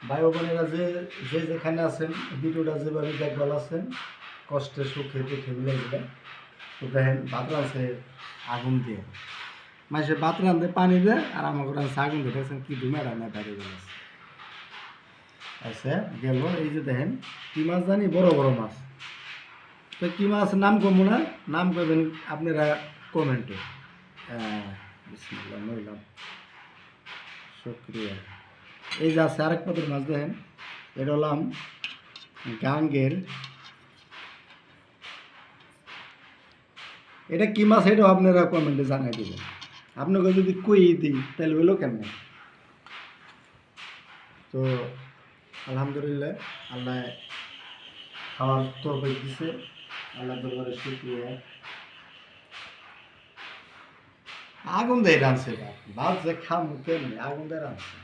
ভাই বোনেরা যেখানে আছেন ভিডিওটা যেভাবে দেখভাল আছেন কষ্টে সুখে দুঃখে মিলে দিলেন তো দেখেন ভাত রাঁধছে আগুন দিয়ে মাসে ভাত রাঁধে পানি দেয় আর আমাকে রাঁধছে আগুন দিয়ে দেখছেন কি ধুমে রান্না দাঁড়িয়ে গেছে। আচ্ছা গেল এই যে দেখেন কি মাছ জানি বড় বড় মাছ। তো কি মাছ নাম কমু না, নাম করবেন আপনারা কমেন্টে। বিসমিল্লাহ নইলাম শুক্রিয়া। এই যে আছে আরেক পাতের মাছ দেখেন, এটা হলাম গাঙ্গের, এটা কি মাছ এটাও আপনারা কমেন্টে জানাই দেবেন। আপনাকে যদি কই দিই তাহলে হইলো কেমন। তো আলহামদুলিল্লাহ আল্লাহ খাওয়ার তৌফিক দিছে, আল্লাহ দরবারে শুকরিয়া। আগুন দেয় রাঁধছে ভাত যে খাম কেমনি আগুন দেয় রাঁধছে।